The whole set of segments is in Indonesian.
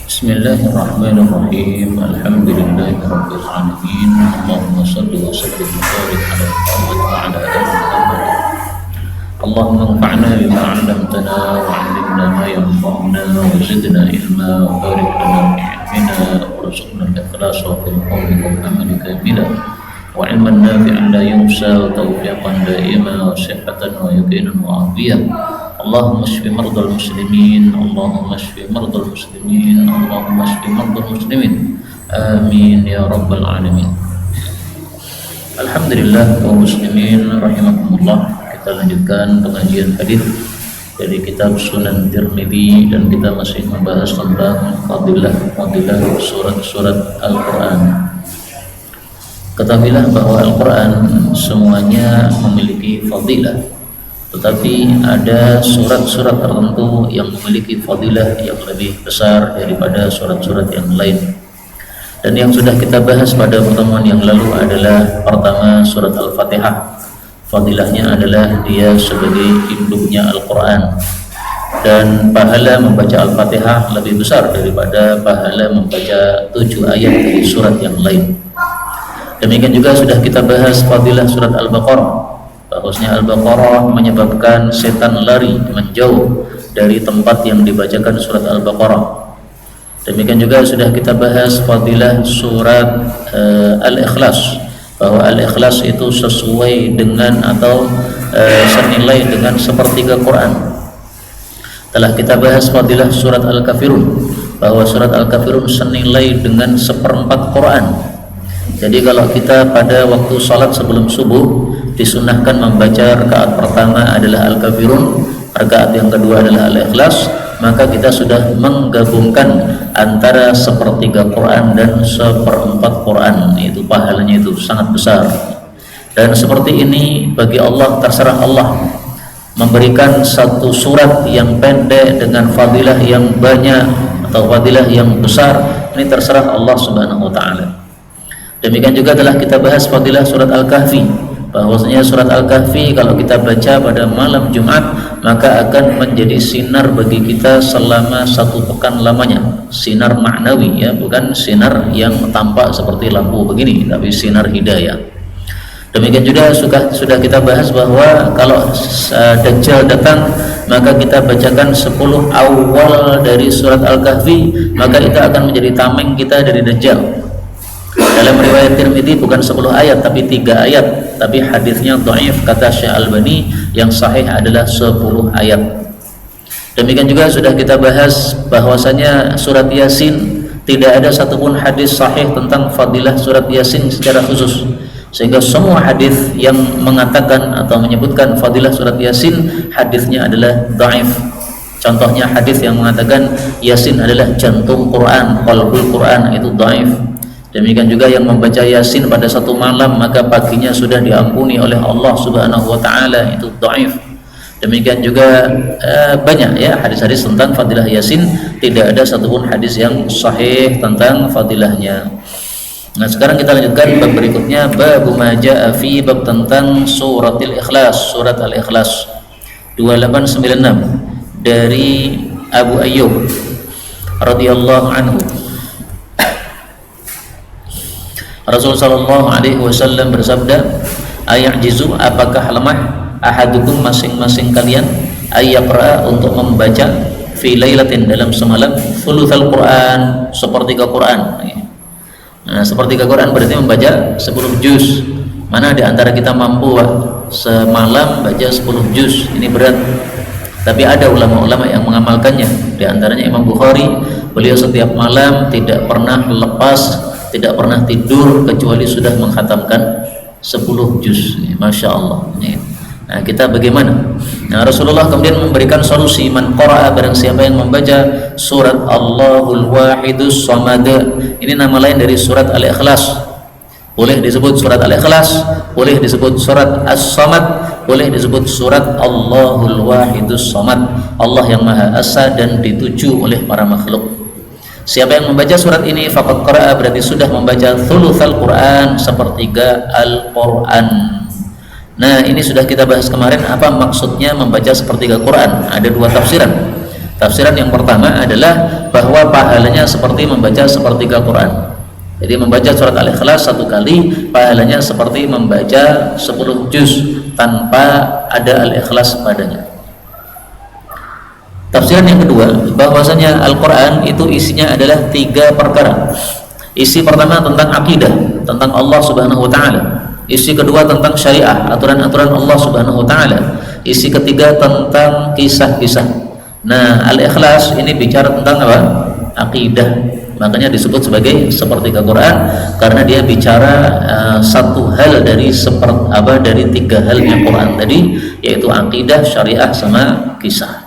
Bismillahirrahmanirrahim. Alhamdulillahirabbil alamin. Allahumma shalli wa sallim wa barik ala Muhammad wa ala ali Muhammad. Allahumma anfa'na bima 'allamtana wa 'allimna ma yanfa'una wa zidna ilma wa barik lana fi ilmina warzuqna al-ikhlas wa fil qawli wal amali kamila wa 'ilman nafi'an la yunsa wa tawfiqan daima wa sihhatan wa yaqinan wa afiyah. Allahumma shfi mardal muslimin, Allahumma shfi mardal muslimin, Allahumma shfi mardal muslimin. Amin ya rabbal alamin. Alhamdulillah kaum muslimin rahimakumullah. Kita lanjutkan pengajian hadis dari kitab Sunan Tirmidzi dan kita masih membahas tentang fadilah surat-surat Al-Qur'an. Ketahuilah bahwa Al-Qur'an semuanya memiliki fadilah, tetapi ada surat-surat tertentu yang memiliki fadilah yang lebih besar daripada surat-surat yang lain. Dan yang sudah kita bahas pada pertemuan yang lalu adalah pertama surat Al-Fatihah. Fadilahnya adalah dia sebagai induknya Al-Quran, dan pahala membaca Al-Fatihah lebih besar daripada pahala membaca 7 ayat dari surat yang lain. Demikian juga sudah kita bahas fadilah surat Al-Baqarah, bahwasanya Al-Baqarah menyebabkan setan lari menjauh dari tempat yang dibacakan surat Al-Baqarah. Demikian juga sudah kita bahas fadilah surat Al-Ikhlas, bahwa Al-Ikhlas itu sesuai dengan atau senilai dengan sepertiga Quran. Telah kita bahas fadilah surat Al-Kafirun, bahwa surat Al-Kafirun senilai dengan seperempat Quran. Jadi kalau kita pada waktu salat sebelum subuh disunahkan membaca rakaat pertama adalah Al-Kafirun, rakaat yang kedua adalah Al-Ikhlas, maka kita sudah menggabungkan antara sepertiga Quran dan seperempat Quran. Itu pahalanya itu sangat besar. Dan seperti ini bagi Allah, terserah Allah memberikan satu surat yang pendek dengan fadilah yang banyak atau fadilah yang besar, ini terserah Allah Subhanahu wa taala. Demikian juga telah kita bahas fadilah surat Al-Kahfi, bahwasanya surat Al-Kahfi kalau kita baca pada malam Jumat maka akan menjadi sinar bagi kita selama 1 pekan lamanya. Sinar maknawi ya, bukan sinar yang tampak seperti lampu begini, tapi sinar hidayah. Demikian juga sudah kita bahas bahwa kalau Dajjal datang maka kita bacakan 10 awal dari surat Al-Kahfi, maka itu akan menjadi tameng kita dari Dajjal. Dalam riwayat Tirmidzi bukan 10 ayat tapi 3 ayat, tapi hadisnya dhaif kata Syekh Albani, yang sahih adalah 10 ayat. Demikian juga sudah kita bahas bahwasanya surat Yasin tidak ada satupun hadis sahih tentang fadilah surat Yasin secara khusus, sehingga semua hadis yang mengatakan atau menyebutkan fadilah surat Yasin hadisnya adalah dhaif. Contohnya hadis yang mengatakan Yasin adalah jantung Quran, qalbul Quran, itu dhaif. Demikian juga yang membaca Yasin pada 1 malam maka paginya sudah diampuni oleh Allah Subhanahu wa taala, itu dhaif. Demikian juga banyak ya hadis-hadis tentang fadilah Yasin, tidak ada satupun hadis yang sahih tentang fadilahnya. Nah, sekarang kita lanjutkan bab berikutnya, bab ma jaa fi, bab tentang suratul Ikhlas, surat Al-Ikhlas 2896 dari Abu Ayyub radhiyallahu anhu. Rasul sallallahu alaihi wasallam bersabda, "Ay'jizu, apakah lemah ahadukum, masing-masing kalian, ayyaqra, untuk membaca fi lailatin, dalam semalam, thulutsal Quran, sepertiga Quran." Nah, sepertiga Quran berarti membaca 10 juz. Mana di antara kita mampu semalam baca 10 juz? Ini berat. Tapi ada ulama-ulama yang mengamalkannya. Di antaranya Imam Bukhari, beliau setiap malam tidak pernah lepas, tidak pernah tidur kecuali sudah mengkhatamkan 10 juz. Masya Allah. Nah, kita bagaimana? Nah, Rasulullah kemudian memberikan solusi, man qara'a, barang siapa yang membaca surat Allahul Wahidus Samad. Ini nama lain dari surat Al-Ikhlas. Boleh disebut surat Al-Ikhlas, boleh disebut surat As-Samad, boleh disebut surat Allahul Wahidus Samad, Allah yang Maha Esa dan dituju oleh para makhluk. Siapa yang membaca surat ini faqad qara'a, berarti sudah membaca thulutsal Quran, sepertiga Al-Quran. Nah, ini sudah kita bahas kemarin, apa maksudnya membaca sepertiga Quran. Ada 2 tafsiran. Tafsiran yang pertama adalah bahwa pahalanya seperti membaca sepertiga Quran. Jadi membaca surat Al-Ikhlas satu kali pahalanya seperti membaca 10 juz tanpa ada Al-Ikhlas padanya. Tafsiran yang kedua, bahwasanya Al-Quran itu isinya adalah 3 perkara. Isi pertama tentang akidah, tentang Allah Subhanahu wa taala. Isi kedua tentang syariah, aturan-aturan Allah Subhanahu wa taala. Isi ketiga tentang kisah-kisah. Nah, Al-Ikhlas ini bicara tentang apa? Akidah. Makanya disebut sebagai sepertiga Quran karena dia bicara satu hal dari dari 3 halnya Quran tadi, yaitu akidah, syariah sama kisah.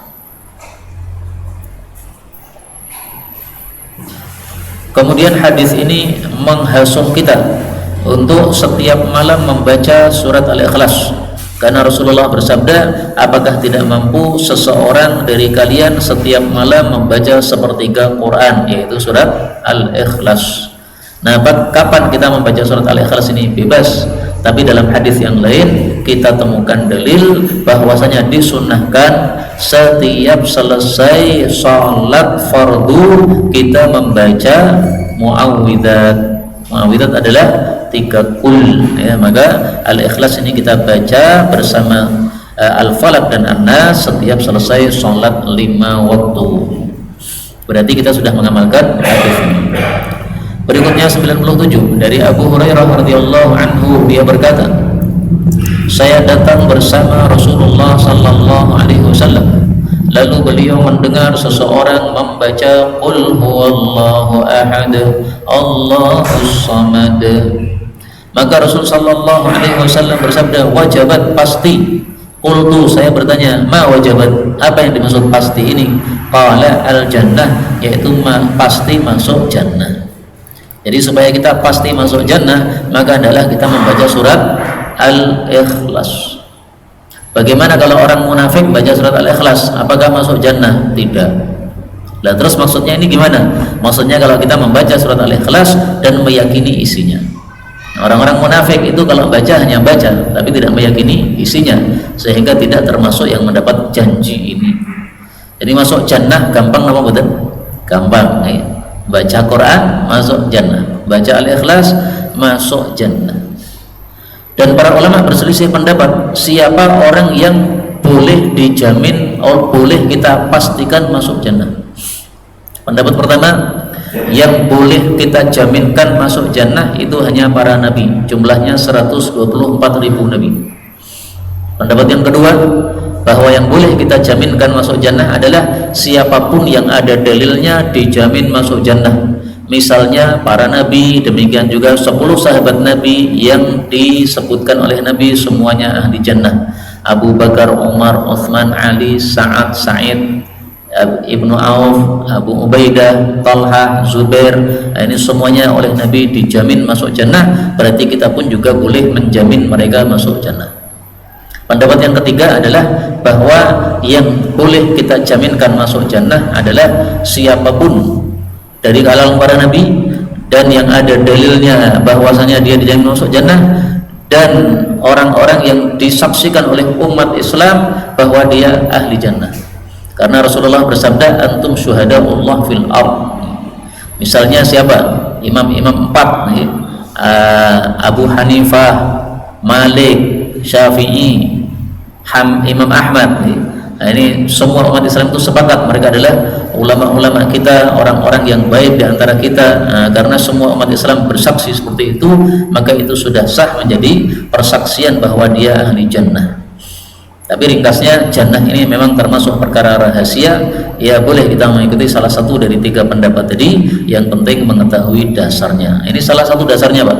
Kemudian hadis ini menghasuh kita untuk setiap malam membaca surat Al-Ikhlas, karena Rasulullah bersabda, apakah tidak mampu seseorang dari kalian setiap malam membaca sepertiga Quran, yaitu surat Al-Ikhlas. Nah, kapan kita membaca surat Al-Ikhlas ini? Bebas. Tapi dalam hadis yang lain kita temukan dalil bahwasanya disunnahkan setiap selesai sholat fardu kita membaca muawwidzat. Muawwidzat adalah 3 kul, ya. Maka Al-Ikhlas ini kita baca bersama Al-Falaq dan An-Nas setiap selesai sholat 5 waktu. Berarti kita sudah mengamalkan hadis ini. Berikutnya 97 dari Abu Hurairah radhiyallahu anhu, dia berkata, saya datang bersama Rasulullah sallallahu alaihi wasallam, lalu beliau mendengar seseorang membaca qul huwallahu ahad Allahus samad. Maka Rasul sallallahu alaihi wasallam bersabda, wajabat, pasti. Qultu, saya bertanya, ma wajabat, apa yang dimaksud pasti ini? Qala al jannah, yaitu pasti masuk jannah. Jadi supaya kita pasti masuk jannah, maka adalah kita membaca surat Al-Ikhlas. Bagaimana kalau orang munafik baca surat Al-Ikhlas, apakah masuk jannah? Tidak. Lah terus maksudnya ini gimana? Maksudnya kalau kita membaca surat Al-Ikhlas dan meyakini isinya. Orang-orang munafik itu kalau baca hanya baca, tapi tidak meyakini isinya, sehingga tidak termasuk yang mendapat janji ini. Jadi masuk jannah gampang apa betul? Gampang, ya. Baca Quran masuk jannah, baca Al-Ikhlas masuk jannah. Dan para ulama berselisih pendapat siapa orang yang boleh dijamin boleh kita pastikan masuk jannah. Pendapat pertama, yang boleh kita jaminkan masuk jannah itu hanya para nabi, jumlahnya 124.000 nabi. Pendapat yang kedua, bahwa yang boleh kita jaminkan masuk jannah adalah siapapun yang ada dalilnya dijamin masuk jannah. Misalnya para nabi, demikian juga 10 sahabat nabi yang disebutkan oleh nabi semuanya ahli jannah. Abu Bakar, Umar, Uthman, Ali, Sa'ad, Sa'id, Ibnu Auf, Abu Ubaidah, Talha, Zubair. Ini semuanya oleh nabi dijamin masuk jannah. Berarti kita pun juga boleh menjamin mereka masuk jannah. Pendapat yang ketiga adalah bahwa yang boleh kita jaminkan masuk jannah adalah siapapun dari kalangan para nabi dan yang ada dalilnya bahwasanya dia dijamin masuk jannah, dan orang-orang yang disaksikan oleh umat Islam bahwa dia ahli jannah. Karena Rasulullah bersabda, antum syuhadaullah fil ard. Misalnya siapa? Imam-imam 4 nih. Abu Hanifah, Malik, Syafi'i, Imam Ahmad. Nah, ini semua umat Islam itu sepakat mereka adalah ulama-ulama kita, orang-orang yang baik di antara kita. Nah, karena semua umat Islam bersaksi seperti itu, maka itu sudah sah menjadi persaksian bahwa dia ahli jannah. Tapi ringkasnya, jannah ini memang termasuk perkara rahasia. Ya boleh kita mengikuti salah satu dari 3 pendapat tadi, yang penting mengetahui dasarnya. Ini salah satu dasarnya, Pak.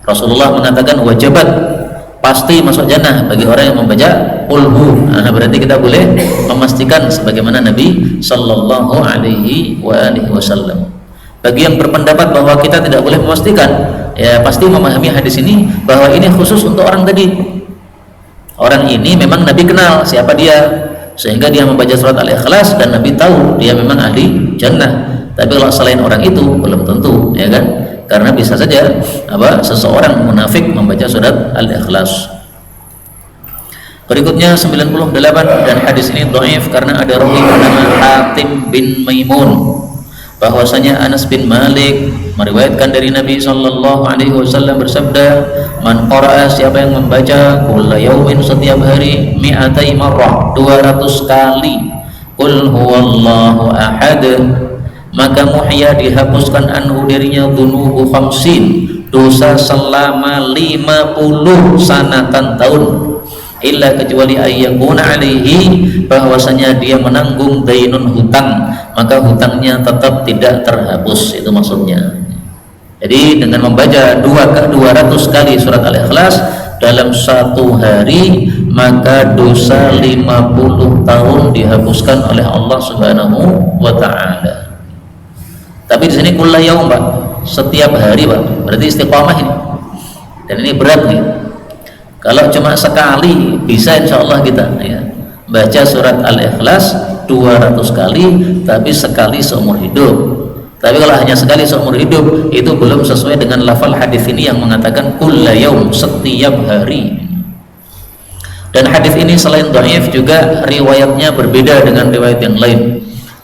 Rasulullah mengatakan wajabat, pasti masuk jannah bagi orang yang membaca qulhu. Nah, berarti kita boleh memastikan sebagaimana Nabi sallallahu alaihi wasallam. Bagi yang berpendapat bahwa kita tidak boleh memastikan, ya pasti memahami hadis ini bahwa ini khusus untuk orang tadi. Orang ini memang Nabi kenal siapa dia, sehingga dia membaca surat Al-Ikhlas dan Nabi tahu dia memang ahli jannah. Tapi kalau selain orang itu belum tentu, ya kan? Karena bisa saja seseorang munafik membaca surat Al-Ikhlas. Berikutnya 98, dan hadis ini dhaif karena ada rawi bernama Hatim bin Maimun, bahwasanya Anas bin Malik meriwayatkan dari Nabi sallallahu alaihi wasallam bersabda, "Man qara'a, siapa yang membaca kulla yaumin, setiap hari, mi'atai marrah, 200 kali, qul huwallahu ahad, maka muhya, dihapuskan anhu darinya dunubu khamsin, dosa selama 50 sanatan tahun, illa kecuali ayyakuna alaihi, bahwasanya dia menanggung dainun, hutang, maka hutangnya tetap tidak terhapus." Itu maksudnya. Jadi dengan membaca 200 kali surat Al-Ikhlas dalam satu hari, maka dosa 50 tahun dihapuskan oleh Allah Subhanahu wa taala. Tapi di sini kulla yaum, Pak, setiap hari, Pak, berarti istiqamah ini. Dan ini berat nih. Kalau cuma sekali bisa insya Allah kita ya, baca surat Al-Ikhlas 200 kali, tapi sekali seumur hidup. Tapi kalau hanya sekali seumur hidup, itu belum sesuai dengan lafal hadis ini yang mengatakan kulla yaum, setiap hari. Dan hadis ini selain dhaif juga riwayatnya berbeda dengan riwayat yang lain.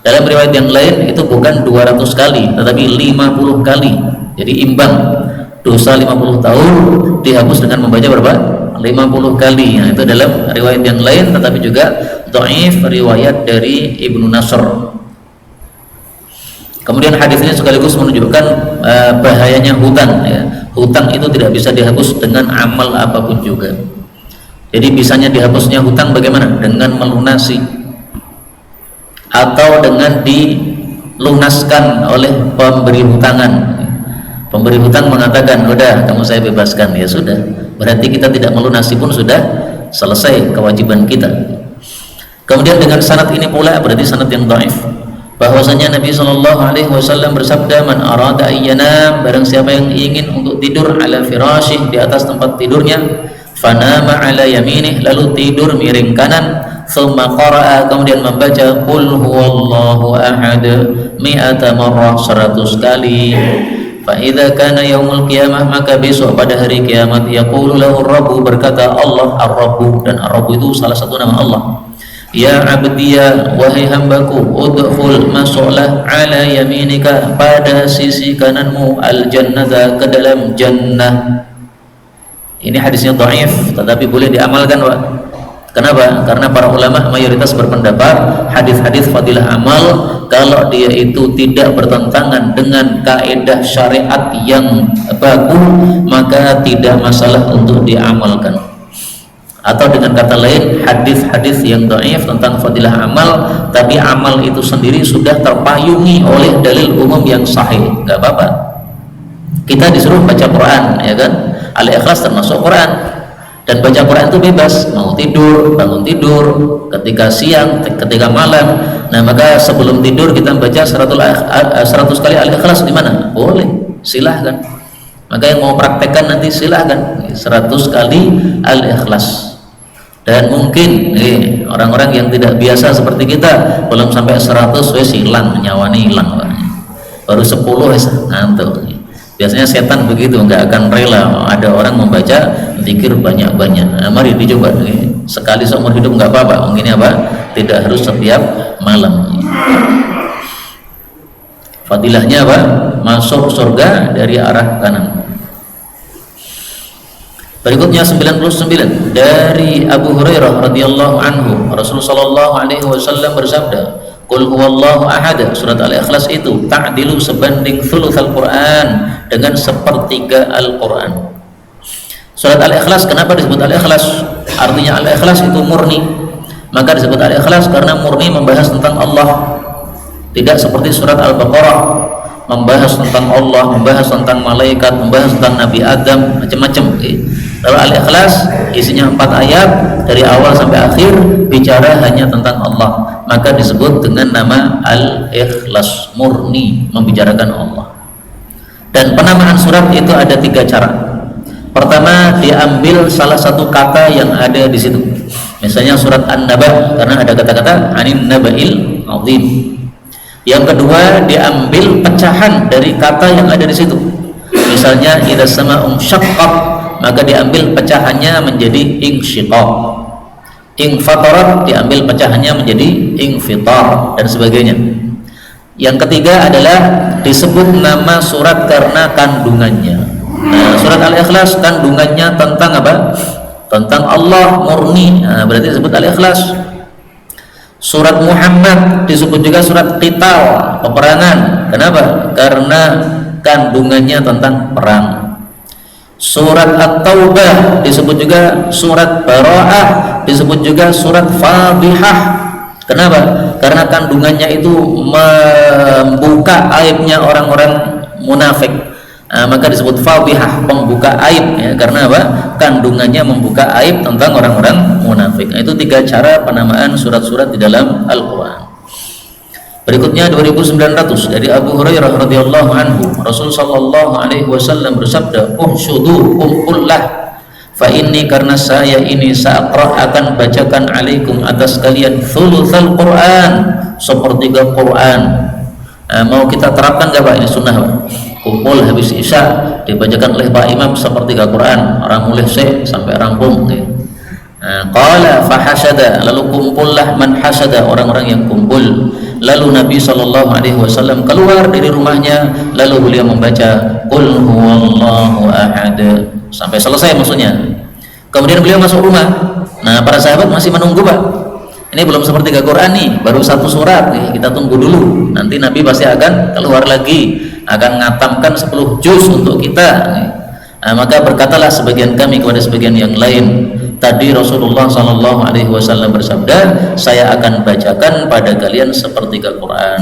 Dalam riwayat yang lain itu bukan 200 kali, tetapi 50 kali. Jadi imbang, dosa 50 tahun dihapus dengan membaca berapa? 50 kali. Nah, itu dalam riwayat yang lain, tetapi juga dhaif riwayat dari Ibnu Nasr. Kemudian hadis ini sekaligus menunjukkan bahayanya hutang ya. Hutang itu tidak bisa dihapus dengan amal apapun juga. Jadi bisanya dihapusnya hutang bagaimana? Dengan melunasi atau dengan dilunaskan oleh pemberi hutangan. Pemberi hutang mengatakan, udah kamu saya bebaskan, ya sudah, berarti kita tidak melunasi pun sudah selesai kewajiban kita. Kemudian dengan sanad ini pula, berarti sanad yang dhaif, bahwasanya Nabi sallallahu alaihi wasallam bersabda, "Man arada ayyanam, barang siapa yang ingin untuk tidur ala firasyih, di atas tempat tidurnya, fanama ala yaminih, lalu tidur miring kanan, thumma qara'a, kemudian membaca qul huwallahu ahad mi'ata marrah, 100 kali, fa idza kana yaumul qiyamah, maka besok pada hari kiamat, yaqulu lahu rabbu, berkata Allah ar-rabbu, dan ar-rabbu itu salah satu nama Allah, ya abdiya, wahai hambaku, udkhul, masuklah, ala yaminika, pada sisi kananmu, al-jannata, ke dalam jannah. Ini hadisnya dhaif, tetapi boleh diamalkan, Pak. Kenapa? Karena para ulama mayoritas berpendapat hadis-hadis fadilah amal, kalau dia itu tidak bertentangan dengan kaidah syariat yang baku, maka tidak masalah untuk diamalkan. Atau dengan kata lain, hadis-hadis yang dhaif tentang fadilah amal, tapi amal itu sendiri sudah terpayungi oleh dalil umum yang sahih, nggak apa-apa. Kita disuruh baca Quran, ya kan? Al-Ikhlas termasuk Quran. Dan baca Quran itu bebas, mau tidur, bangun tidur, ketika siang, ketika malam. Nah, maka sebelum tidur kita baca 100 kali Al-Ikhlas di mana? Boleh, silahkan. Maka yang mau praktekkan nanti silahkan 100 kali Al-Ikhlas. Dan mungkin orang-orang yang tidak biasa seperti kita, belum sampai 100 wes hilang, nyawanya hilang, baru 10 wes ngantuk. Biasanya setan begitu, nggak akan rela ada orang membaca zikir banyak-banyak. Nah, mari dicoba, sekali seumur hidup nggak apa-apa. Mungkin apa? Tidak harus setiap malam. Fadilahnya apa? Masuk surga dari arah kanan. Berikutnya 99, dari Abu Hurairah radhiyallahu anhu, Rasulullah sallallahu alaihi wasallam bersabda, qul huwallahu ahad, surat Al-Ikhlas itu ta'dilu sebanding thulutsal Quran, dengan sepertiga Al-Quran. Surat Al-Ikhlas, kenapa disebut Al-Ikhlas? Artinya Al-Ikhlas itu murni. Maka disebut Al-Ikhlas karena murni, membahas tentang Allah. Tidak seperti surat Al-Baqarah, membahas tentang Allah, membahas tentang malaikat, membahas tentang Nabi Adam, macam-macam. Lalu Al-Ikhlas isinya 4 ayat, dari awal sampai akhir bicara hanya tentang Allah, maka disebut dengan nama Al-Ikhlas, murni membicarakan Allah. Dan penamaan surat itu ada 3 cara. Pertama, diambil salah satu kata yang ada di situ. Misalnya surat An-Naba, karena ada kata-kata anin naba'il azim. Yang kedua, diambil pecahan dari kata yang ada di situ. Misalnya idza sama'u syaqqat, maka diambil pecahannya menjadi insyiqaq. Infatarat diambil pecahannya menjadi infitar dan sebagainya. Yang ketiga adalah disebut nama surat karena kandungannya. Nah, surat Al-Ikhlas kandungannya tentang apa? Tentang Allah murni. Nah, berarti disebut Al-Ikhlas. Surat Muhammad disebut juga surat Qital, peperangan. Kenapa? Karena kandungannya tentang perang. Surat At-Taubah disebut juga surat Bara'ah, disebut juga surat Fadhihah. Kenapa? Karena kandungannya itu membuka aibnya orang-orang munafik. Maka disebut Fadhihah, pembuka aib ya. Karena apa? Kandungannya membuka aib tentang orang-orang munafik. Itu 3 cara penamaan surat-surat di dalam Al-Quran. Berikutnya 2900 dari Abu Hurairah radhiyallahu anhu, Rasul sallallahu alaihi wasallam bersabda, "Uhsyudu, kumpullah, fa inni, karena saya ini sa'aqra akan bacakan alaikum atas kalian thulutsal Quran, sepertiga Quran." Mau kita terapkan enggak Pak ini sunnah Pak? Kumpul habis Isya dibacakan oleh Pak Imam sepertiga Quran, orang mulai sampai rampung ya. Qala fahasada, lalu kumpullah man hasada, orang-orang yang kumpul. Lalu Nabi SAW keluar dari rumahnya, lalu beliau membaca Qul huwallahu ahad sampai selesai maksudnya. Kemudian beliau masuk rumah. Nah, para sahabat masih menunggu Pak. Ini belum sepertiga Quran nih, baru 1 surat nih, kita tunggu dulu. Nanti Nabi pasti akan keluar lagi, akan ngatamkan 10 juz untuk kita. Maka berkatalah sebagian kami kepada sebagian yang lain, tadi Rasulullah SAW bersabda, saya akan bacakan pada kalian sepertiga Quran.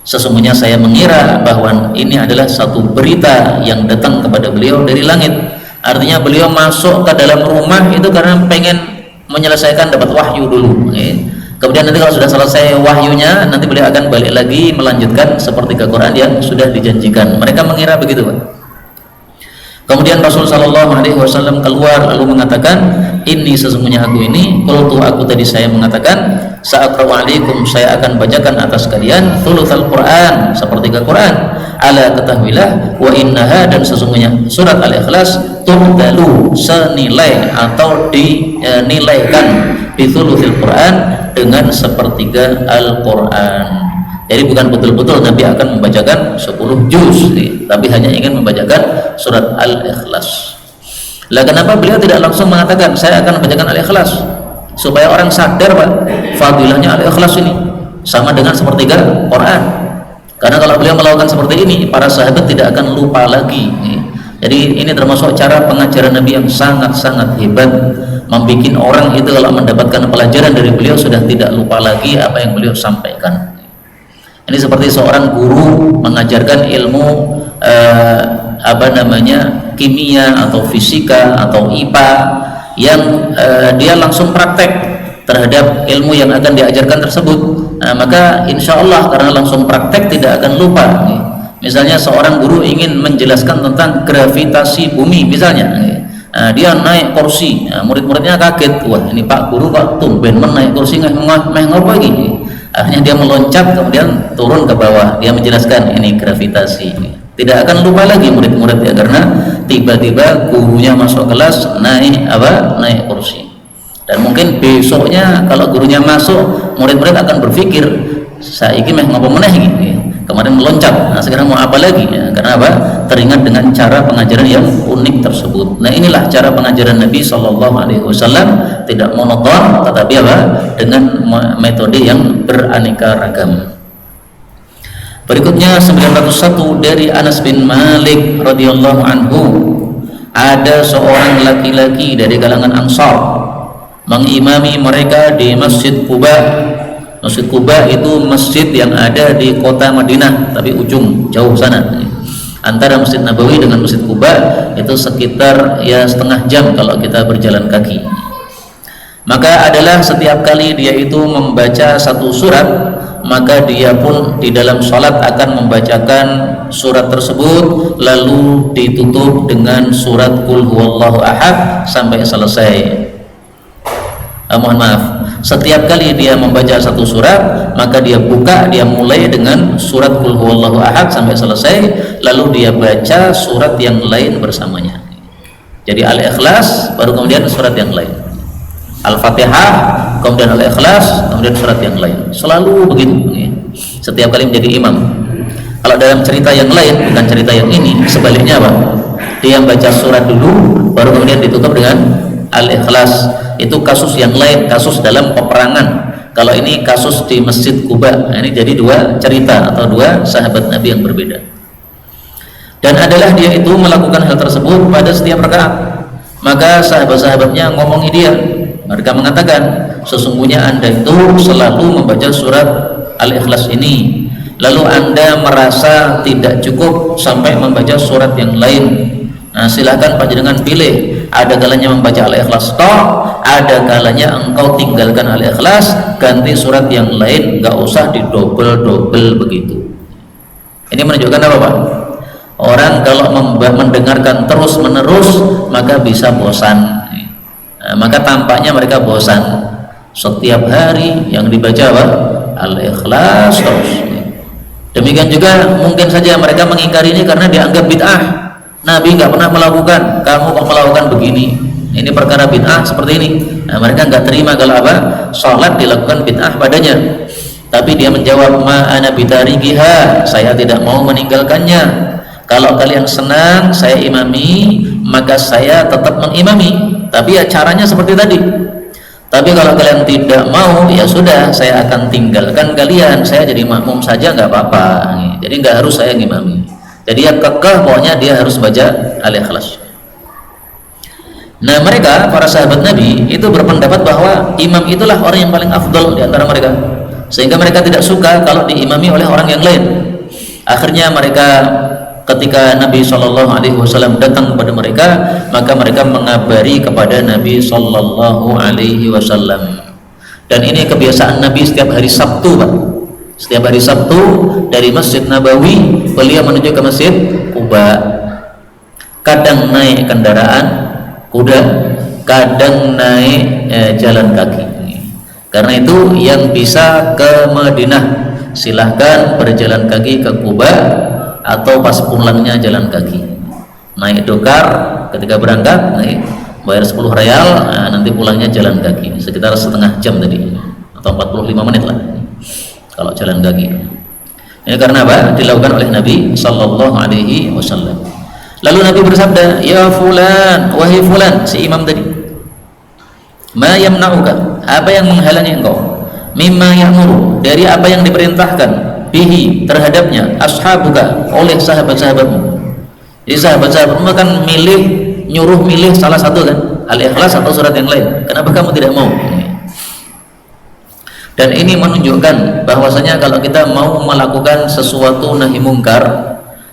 Sesungguhnya saya mengira bahwa ini adalah satu berita yang datang kepada beliau dari langit. Artinya beliau masuk ke dalam rumah itu karena pengen menyelesaikan dapat wahyu dulu. Kemudian nanti kalau sudah selesai wahyunya, nanti beliau akan balik lagi melanjutkan sepertiga Quran yang sudah dijanjikan. Mereka mengira begitu Pak. Kemudian Rasul sallallahu alaihi wasallam keluar lalu mengatakan, "Ini sesungguhnya aku ini, qultu, aku tadi saya mengatakan, sa'aqra'u alaikum, saya akan bacakan atas kalian thulutsal Quran, sepertiga Quran. Ala, ketahuilah, wa innaha, dan sesungguhnya surat Al-Ikhlas tu'dalu, senilai atau dinilaikan bi thulutsil Quran, dengan sepertiga Al-Quran." Jadi bukan betul-betul Nabi akan membacakan 10 juz, tapi hanya ingin membacakan surat Al-Ikhlas. Lah kenapa beliau tidak langsung mengatakan saya akan membacakan Al-Ikhlas? Supaya orang sadar Pak, fadilahnya Al-Ikhlas ini sama dengan sepertiga Quran. Karena kalau beliau melakukan seperti ini, para sahabat tidak akan lupa lagi. Jadi ini termasuk cara pengajaran Nabi yang sangat-sangat hebat, membuat orang itu kalau mendapatkan pelajaran dari beliau sudah tidak lupa lagi apa yang beliau sampaikan. Ini seperti seorang guru mengajarkan ilmu kimia atau fisika atau IPA yang dia langsung praktek terhadap ilmu yang akan diajarkan tersebut. Maka insya Allah karena langsung praktek tidak akan lupa. Misalnya seorang guru ingin menjelaskan tentang gravitasi bumi misalnya, dia naik kursi, murid-muridnya kaget, wah ini Pak Guru kok tumben naik kursi ngomong lagi. Akhirnya dia meloncat kemudian turun ke bawah, dia menjelaskan ini gravitasi. Tidak akan lupa lagi murid-murid ya, karena tiba-tiba gurunya masuk kelas naik kursi. Dan mungkin besoknya kalau gurunya masuk, murid-murid akan berpikir saiki meh ngopo meneh iki. Kemarin meloncat, nah sekarang mau apa lagi ya? Karena apa? Teringat dengan cara pengajaran yang unik tersebut. Nah inilah cara pengajaran Nabi SAW, tidak monoton tetapi apa? Dengan metode yang beraneka ragam. Berikutnya 901 dari Anas bin Malik radhiyallahu anhu, ada seorang laki-laki dari kalangan Ansar mengimami mereka di Masjid Quba. Masjid Quba itu masjid yang ada di kota Madinah, tapi ujung jauh sana. Antara Masjid Nabawi dengan Masjid Quba itu sekitar ya setengah jam kalau kita berjalan kaki. Maka adalah setiap kali dia itu membaca satu surat, maka dia pun di dalam sholat akan membacakan surat tersebut, lalu ditutup dengan surat Qul huwallahu ahad sampai selesai. Mohon maaf, setiap kali dia membaca satu surat, maka dia mulai dengan surat Qul huwallahu ahad sampai selesai, lalu dia baca surat yang lain bersamanya. Jadi Al-Ikhlas baru kemudian surat yang lain. Al-Fatihah, kemudian Al-Ikhlas, kemudian surat yang lain. Selalu begitu ya. Setiap kali menjadi imam. Kalau dalam cerita yang lain, bukan cerita yang ini, sebaliknya apa? Dia baca surat dulu, baru kemudian ditutup dengan Al-Ikhlas. Itu kasus yang lain, kasus dalam peperangan. Kalau ini kasus di Masjid Quba. Nah, ini jadi dua cerita atau dua sahabat Nabi yang berbeda. Dan adalah dia itu melakukan hal tersebut pada setiap rakaat. Maka sahabat-sahabatnya ngomongi dia. Mereka mengatakan, sesungguhnya Anda itu selalu membaca surat Al-Ikhlas ini, lalu Anda merasa tidak cukup sampai membaca surat yang lain. Nah, silakan panjenengan pilih. Ada kalanya membaca Al-Ikhlas toh, ada kalanya engkau tinggalkan Al-Ikhlas, ganti surat yang lain, nggak usah didobel-dobel begitu. Ini menunjukkan apa, Pak? Orang kalau mendengarkan terus-menerus maka bisa bosan. Nah, maka tampaknya mereka bosan. Setiap hari yang dibaca apa? Al-Ikhlas terus. Demikian juga mungkin saja mereka mengingkari ini karena dianggap bid'ah. Nabi nggak pernah melakukan, kamu kok melakukan begini? Ini perkara bid'ah seperti ini. Nah, mereka nggak terima kalau apa? Salat dilakukan bid'ah padanya. Tapi dia menjawab, ma ana bitarikiha, saya tidak mau meninggalkannya. Kalau kalian senang saya imami, maka saya tetap mengimami. Tapi ya caranya seperti tadi. Tapi kalau kalian tidak mau, ya sudah, saya akan tinggalkan kalian. Saya jadi makmum saja nggak apa-apa. Jadi nggak harus saya ngimami. Jadi yang kekeh pokoknya dia harus baca Al-Ikhlas. Nah, mereka para sahabat Nabi itu berpendapat bahwa imam itulah orang yang paling afdal di antara mereka, sehingga mereka tidak suka kalau diimami oleh orang yang lain. Akhirnya mereka ketika Nabi SAW datang kepada mereka, maka mereka mengabari kepada Nabi SAW. Dan ini kebiasaan Nabi setiap hari Sabtu, Pak. Setiap hari Sabtu dari Masjid Nabawi beliau menuju ke Masjid Quba. Kadang naik kendaraan kuda, kadang naik jalan kaki. Karena itu yang bisa ke Madinah silahkan berjalan kaki ke Quba, atau pas pulangnya jalan kaki. Naik dokar ketika berangkat, bayar 10 real, nanti pulangnya jalan kaki sekitar setengah jam tadi, atau 45 menit lah kalau jalan kaki. Ini karena apa? Dilakukan oleh Nabi Sallallahu Alaihi Wasallam. Lalu Nabi bersabda, ya fulan, wahai fulan, si imam tadi, ma yamna'uka, apa yang menghalangi engkau, mimma ya'muru, dari apa yang diperintahkan, bihi, terhadapnya, ashabuka, oleh sahabat-sahabatmu. Jadi sahabat-sahabatmu kan nyuruh milih salah satu kan, Al-Ikhlas atau surat yang lain. Kenapa kamu tidak mau? Dan ini menunjukkan bahwasanya kalau kita mau melakukan sesuatu nahi mungkar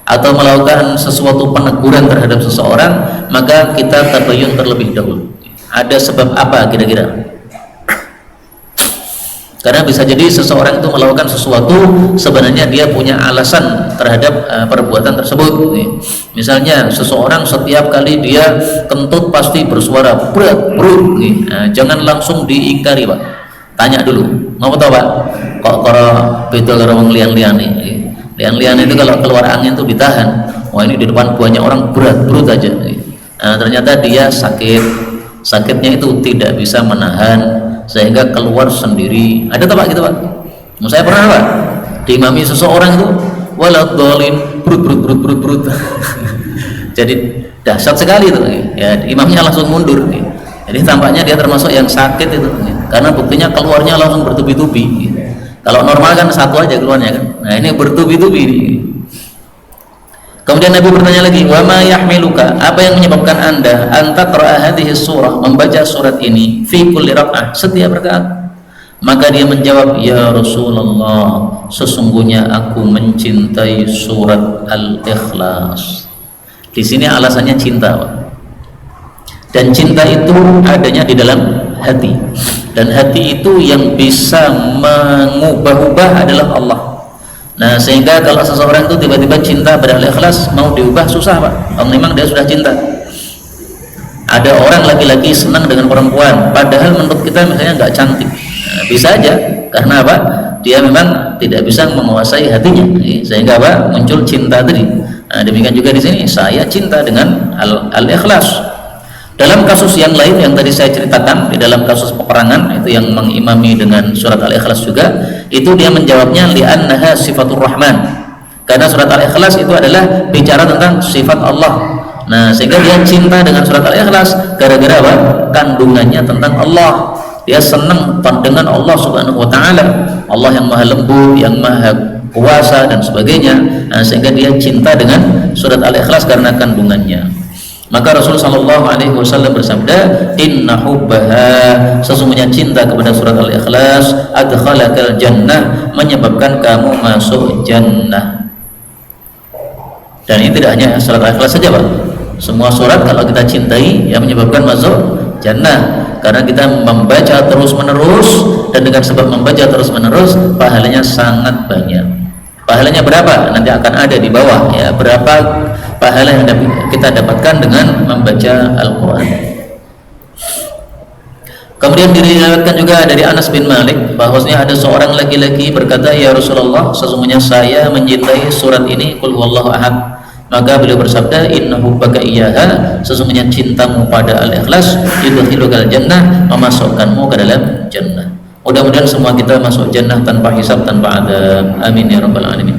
atau melakukan sesuatu peneguran terhadap seseorang, maka kita tabayun terlebih dahulu. Ada sebab apa kira-kira? Karena bisa jadi seseorang itu melakukan sesuatu sebenarnya dia punya alasan terhadap perbuatan tersebut. Misalnya seseorang setiap kali dia kentut pasti bersuara berat, jangan langsung diingkari, Pak. Tanya dulu, mau tahu, Pak? Kok beda karo wong liang-liang nih? Liang-liang itu kalau keluar angin itu ditahan. Wah, ini di depan banyak orang berat aja. Nah, ternyata dia sakitnya itu tidak bisa menahan sehingga keluar sendiri. Ada tak, Pak, gitu, Pak? Saya pernah, Pak, diimami seseorang itu waladhdallin brut. Jadi dahsyat sekali itu. Ya, imamnya langsung mundur. Jadi tampaknya dia termasuk yang sakit itu. Karena buktinya keluarnya langsung bertubi-tubi. Kalau normal kan satu aja keluarnya kan. Nah, ini bertubi-tubi. Kemudian Nabi bertanya lagi, wa ma yahmiluka, apa yang menyebabkan Anda anta qira'a hadhihi surah, membaca surat ini fi kulli rak'ah, setiap rakaat? Maka dia menjawab, ya Rasulullah, sesungguhnya aku mencintai surat Al-Ikhlas. Di sini alasannya cinta, Pak. Dan cinta itu adanya di dalam hati. Dan hati itu yang bisa mengubah-ubah adalah Allah. Nah, sehingga kalau seseorang itu tiba-tiba cinta pada Al-Ikhlas, mau diubah susah, Pak. Memang dia sudah cinta. Ada orang laki-laki senang dengan perempuan, padahal menurut kita misalnya nggak cantik. Nah, bisa aja, karena apa? Dia memang tidak bisa menguasai hatinya, sehingga apa? Muncul cinta tadi. Nah, demikian juga di sini, saya cinta dengan Al-Ikhlas. Dalam kasus yang lain yang tadi saya ceritakan, di dalam kasus peperangan itu yang mengimami dengan surat Al-Ikhlas juga, itu dia menjawabnya li'annaha sifatur rahman, karena surat Al-Ikhlas itu adalah bicara tentang sifat Allah. Nah, sehingga dia cinta dengan surat Al-Ikhlas gara-gara apa? Kandungannya tentang Allah. Dia senang dengan Allah Subhanahu wa taala, Allah yang maha lembut, yang maha kuasa dan sebagainya. Nah, sehingga dia cinta dengan surat Al-Ikhlas karena kandungannya. Maka Rasul sallallahu alaihi wasallam bersabda, "Inna hubbaha", sesungguhnya cinta kepada surat Al-Ikhlas, adkhalakal jannah, menyebabkan kamu masuk jannah. Dan ini tidak hanya surat Al-Ikhlas saja, Pak. Semua surat kalau kita cintai yang menyebabkan masuk jannah, karena kita membaca terus-menerus, dan dengan sebab membaca terus-menerus pahalanya sangat banyak. Pahalanya berapa? Nanti akan ada di bawah ya, berapa pahala yang kita dapatkan dengan membaca Al-Quran. Kemudian diriwayatkan juga dari Anas bin Malik bahwasanya ada seorang laki-laki berkata, "Ya Rasulullah, sesungguhnya saya mencintai surat ini, Qul huwallahu ahad." Maka beliau bersabda, "Inna hubbaka iyyaha", sesungguhnya cintamu pada Al-Ikhlas, yudkhilukal jannah, memasukkanmu ke dalam jannah. Mudah-mudahan semua kita masuk jannah tanpa hisab, tanpa adab. Amin ya rabbal alamin.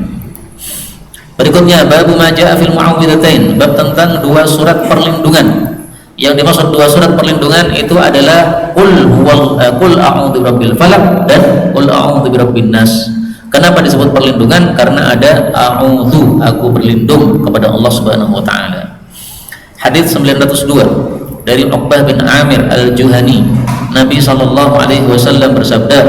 Berikutnya bab ma jaa fil muawwidzatain, bab tentang dua surat perlindungan. Yang dimaksud dua surat perlindungan itu adalah qul a'udzu birabbil falaq dan qul a'udzu birabbin nas. Kenapa disebut perlindungan? Karena ada a'udzu, aku berlindung kepada Allah Subhanahu wa taala. Hadis 902 dari Uqbah bin Amir Al-Juhani, Nabi sallallahu alaihi wasallam bersabda,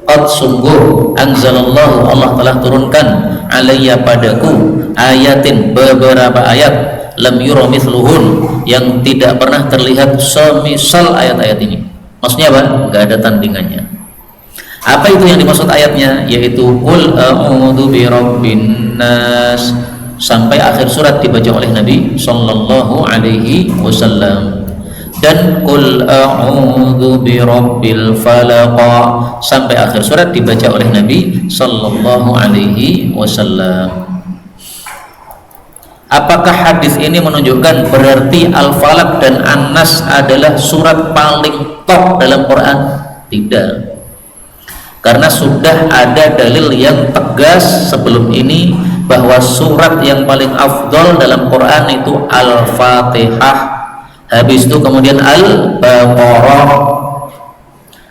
"Qad sungguh anzalallahu, Allah telah turunkan alayya padaku ayatin, beberapa ayat, lam yura mithluhun, yang tidak pernah terlihat semisal ayat-ayat ini." Maksudnya apa? Enggak ada tandingannya. Apa itu yang dimaksud ayatnya? Yaitu qul a'udzu birabbin nas, sampai akhir surat dibaca oleh Nabi sallallahu alaihi wasallam. Dan qul a'udzu birabbil falaq, sampai akhir surat dibaca oleh Nabi sallallahu alaihi wasallam. Apakah hadis ini menunjukkan berarti Al-Falaq dan An-Nas adalah surat paling top dalam Quran? Tidak. Karena sudah ada dalil yang tegas sebelum ini bahwa surat yang paling afdol dalam Quran itu Al-Fatihah, habis itu kemudian Al-Baqarah.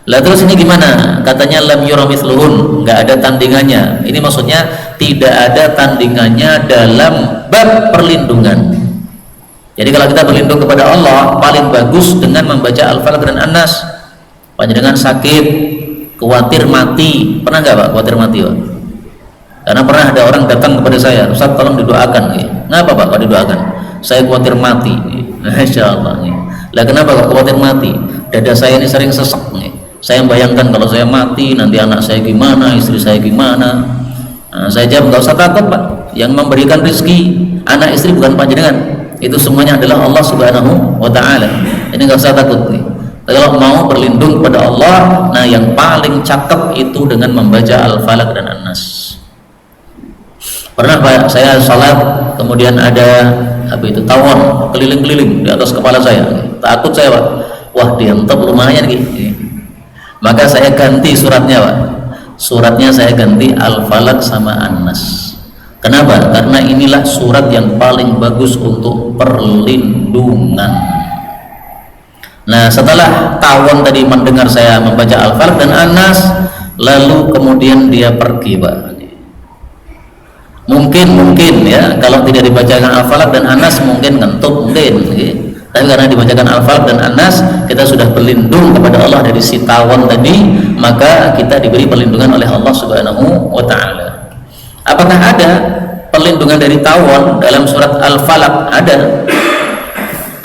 Lah terus ini gimana? Katanya lam yura mithluhun, enggak ada tandingannya. Ini maksudnya tidak ada tandingannya dalam bab perlindungan. Jadi kalau kita berlindung kepada Allah, paling bagus dengan membaca Al-Falaq dan An-Nas. Panjenengan sakit, khawatir mati, pernah nggak Pak khawatir mati Pak? Karena pernah ada orang datang kepada saya, "Ustaz tolong didoakan." Ngapa Pak kok didoakan? "Saya khawatir mati." Masya Allah. Lah kenapa kok khawatir mati? Dada saya ini sering sesek. Saya bayangkan kalau saya mati nanti anak saya gimana, istri saya gimana. Nah, saya jawab, nggak usah takut Pak, yang memberikan rezeki anak istri bukan panjenengan, itu semuanya adalah Allah Subhanahu wa ta'ala. Ini nggak usah takut nih. Kalau mau berlindung kepada Allah, nah yang paling cakep itu dengan membaca Al-Falaq dan An-Nas. Pernah Pak, saya salat kemudian ada apa itu tawon keliling-keliling di atas kepala saya. Takut saya Pak, wah diantep lumayan gitu. Maka saya ganti suratnya Pak. Suratnya saya ganti Al-Falaq sama An-Nas. Kenapa? Karena inilah surat yang paling bagus untuk perlindungan. Nah setelah tawon tadi mendengar saya membaca Al-Falaq dan An-Nas, lalu kemudian dia pergi Pak. Mungkin ya kalau tidak dibacakan Al-Falaq dan An-Nas mungkin ngantuk mungkin. Tapi karena dibacakan Al-Falaq dan An-Nas, kita sudah berlindung kepada Allah dari si tawon tadi, maka kita diberi perlindungan oleh Allah Subhanahu wa ta'ala. Apakah ada perlindungan dari tawon dalam surat Al-Falaq? Ada.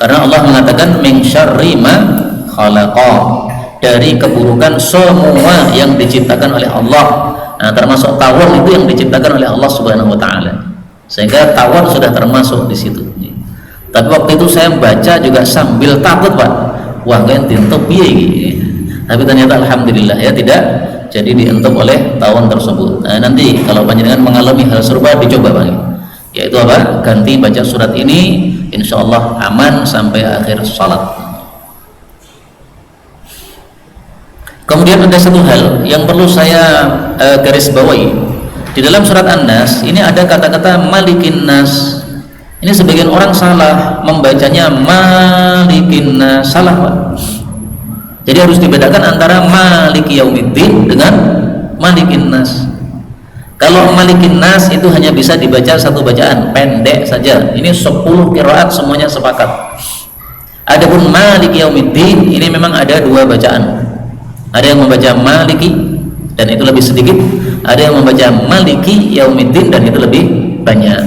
Karena Allah mengatakan min syarri ma khalaqa, dari keburukan semua yang diciptakan oleh Allah. Nah, termasuk tawon itu yang diciptakan oleh Allah Subhanahu wa ta'ala. Sehingga tawon sudah termasuk di situ. Tapi waktu itu saya baca juga sambil takut Pak, wah kan dientep piye. Tapi ternyata alhamdulillah ya tidak jadi dientep oleh tawon tersebut. Nah, nanti kalau panjenengan mengalami hal serupa dicoba Pak, yaitu apa? Ganti baca surat ini, insya Allah aman sampai akhir salat. Kemudian ada satu hal yang perlu saya garis bawahi. Di dalam surat An-Nas ini ada kata-kata Malikin Nas. Ini sebagian orang salah membacanya Malikin Nas, salah Pak. Jadi harus dibedakan antara Maliki Yaumiddin dengan Malikin Nas. Kalau Malikin Nas itu hanya bisa dibaca satu bacaan, pendek saja. Ini 10 qiraat semuanya sepakat. Adapun Maliki Yaumiddin ini memang ada dua bacaan. Ada yang membaca Maliki dan itu lebih sedikit, ada yang membaca Maliki Yaumiddin dan itu lebih banyak.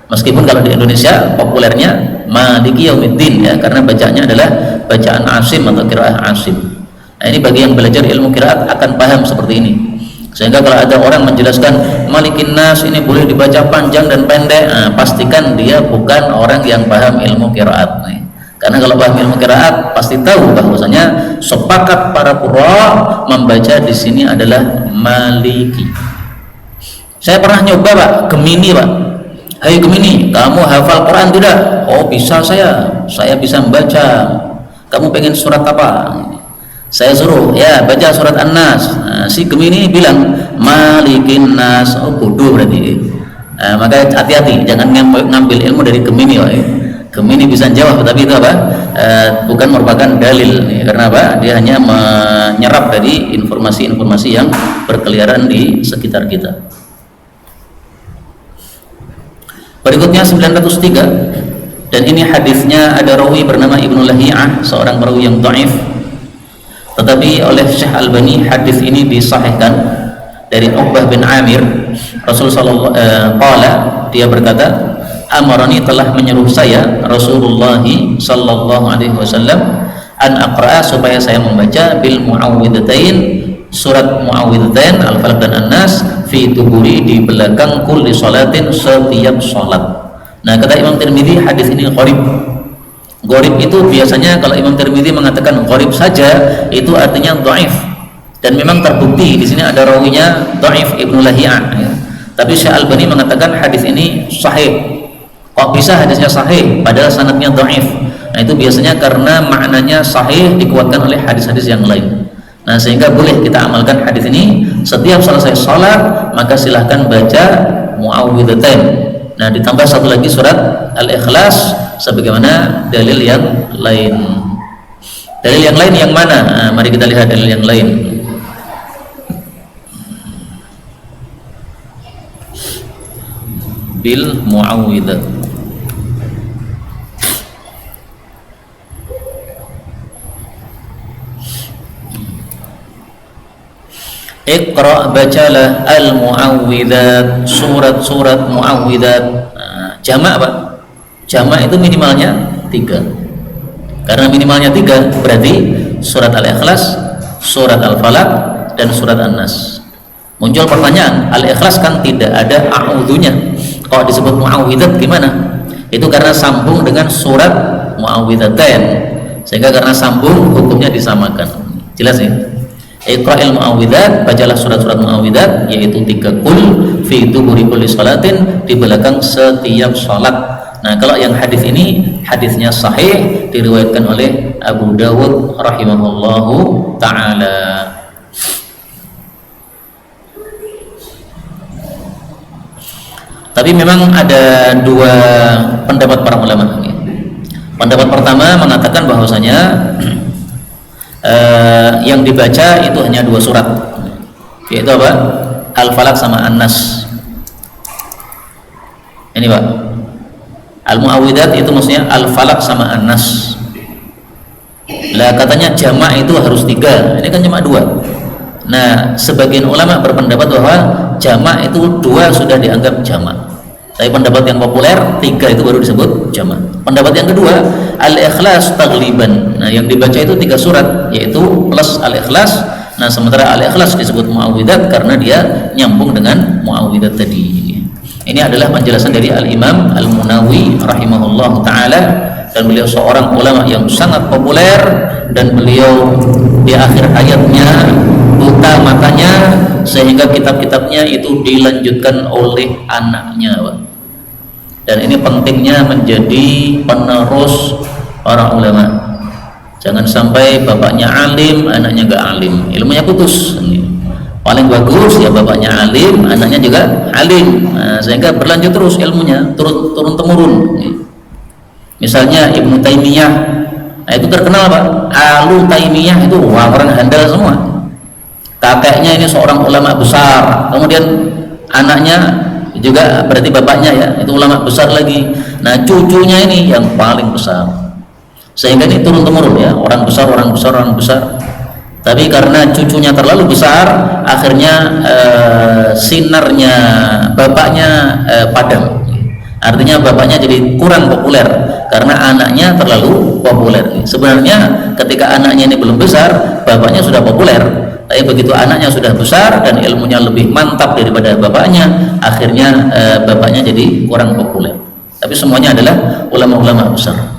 Meskipun kalau di Indonesia populernya Maliki Yaumiddin ya, karena bacaannya adalah bacaan Asim atau qiraah Asim. Nah, ini bagi yang belajar ilmu qiraat akan paham seperti ini. Sehingga kalau ada orang menjelaskan Malikin Nas ini boleh dibaca panjang dan pendek, pastikan dia bukan orang yang paham ilmu qiraat nih. Karena kalau paham ilmu qiraat pasti tahu bahwasanya sepakat para qurra membaca di sini adalah Maliki. Saya pernah nyoba Pak, Gemini Pak. Hai Gemini, kamu hafal Quran tidak? Oh bisa saya bisa membaca. Kamu pengen surat apa? Saya suruh, ya baca surat An-Nas. Nah, si Gemini bilang Malikin Nas. Oh bodoh berarti. Maka hati-hati, jangan ngambil ilmu dari Gemini Pak. Gemini bisa jawab, tapi itu apa? Bukan merupakan dalil, karena apa? Dia hanya menyerap dari informasi-informasi yang berkeliaran di sekitar kita. Berikutnya 903, dan ini hadisnya ada rawi bernama Ibnu Lahiyah, seorang perawi yang dhaif. Tetapi oleh Syekh Albani hadis ini disahihkan dari Uqbah bin Amir. Rasulullah dia berkata, amarani telah menyuruh saya Rasulullah sallallahu alaihi wasallam an aqra'a supaya saya membaca bil muawwidzatain, surat muawwidzatain Al-Falaq dan An-Nas fi tuburi, di belakang kulli salatin, setiap salat. Nah, kata Imam Tirmidzi hadis ini gharib. Gharib itu biasanya kalau Imam Tirmidzi mengatakan gharib saja itu artinya dhaif, dan memang terbukti di sini ada rawinya dhaif Ibnu Lahiyah ya. Tapi Syekh Albani mengatakan hadis ini sahih. Kok bisa hadisnya sahih padahal sanadnya dhaif? Nah, itu biasanya karena maknanya sahih dikuatkan oleh hadis-hadis yang lain. Nah, sehingga boleh kita amalkan hadis ini setiap selesai salat, maka silahkan baca muawwidzatain. Nah, ditambah satu lagi surat Al-Ikhlas sebagaimana dalil yang lain. Dalil yang lain yang mana? Nah, mari kita lihat dalil yang lain. Bil muawwidzat. Iqra, bacalah al-muawwidzat, surat-surat muawwidzat. Jamak Pak, jamak itu minimalnya 3. Karena minimalnya 3 berarti surat Al-Ikhlas, surat Al-Falaq, dan surat An-Nas. Muncul pertanyaan, Al-Ikhlas kan tidak ada a'udzunya, kalau disebut muawwidzat gimana? Itu karena sambung dengan surat muawwidzatain, sehingga karena sambung hukumnya disamakan. Jelas ya? Iqra'il muawwidzat, bacalah surat-surat muawwidzat, yaitu 3 kul fi duburi kulli salatin, di belakang setiap salat. Nah, kalau yang hadis ini hadisnya sahih, diriwayatkan oleh Abu Dawud rahimahullahu taala. Tapi memang ada dua pendapat para ulama. Pendapat pertama mengatakan bahwasanya yang dibaca itu hanya 2 surat, yaitu apa? Al-Falaq sama An-Nas. Ini Pak, Al-Muawwidzat itu maksudnya Al-Falaq sama An-Nas. Lah katanya jamak itu harus 3, ini kan cuma 2. Nah, sebagian ulama berpendapat bahwa jamak itu 2 sudah dianggap jamak. Tapi pendapat yang populer 3 itu baru disebut jamak. Pendapat yang kedua, Al-Ikhlas tagliban. Nah, yang dibaca itu 3 surat, yaitu plus Al-Ikhlas. Nah, sementara Al-Ikhlas disebut muawwidzat karena dia nyambung dengan muawwidzat tadi. Ini adalah penjelasan dari Al-Imam Al-Munawi rahimahullah ta'ala, dan beliau seorang ulama yang sangat populer, dan beliau di akhir hayatnya buta matanya sehingga kitab-kitabnya itu dilanjutkan oleh anaknya, Pak. Dan ini pentingnya menjadi penerus para ulama. Jangan sampai bapaknya alim, anaknya nggak alim, ilmunya putus. Paling bagus ya bapaknya alim, anaknya juga alim, nah, sehingga berlanjut terus ilmunya, turun temurun. Misalnya Ibnu Taimiyah, nah itu terkenal Pak, Alu Taimiyah itu orang handal semua. Kakeknya ini seorang ulama besar, kemudian anaknya juga berarti bapaknya ya itu ulama besar lagi. Nah cucunya ini yang paling besar, sehingga ini turun temurun ya, orang besar. Tapi karena cucunya terlalu besar, akhirnya sinarnya bapaknya padam. Artinya bapaknya jadi kurang populer karena anaknya terlalu populer. Sebenarnya ketika anaknya ini belum besar, bapaknya sudah populer. Tapi begitu anaknya sudah besar dan ilmunya lebih mantap daripada bapaknya, akhirnya bapaknya jadi kurang populer. Tapi semuanya adalah ulama-ulama besar.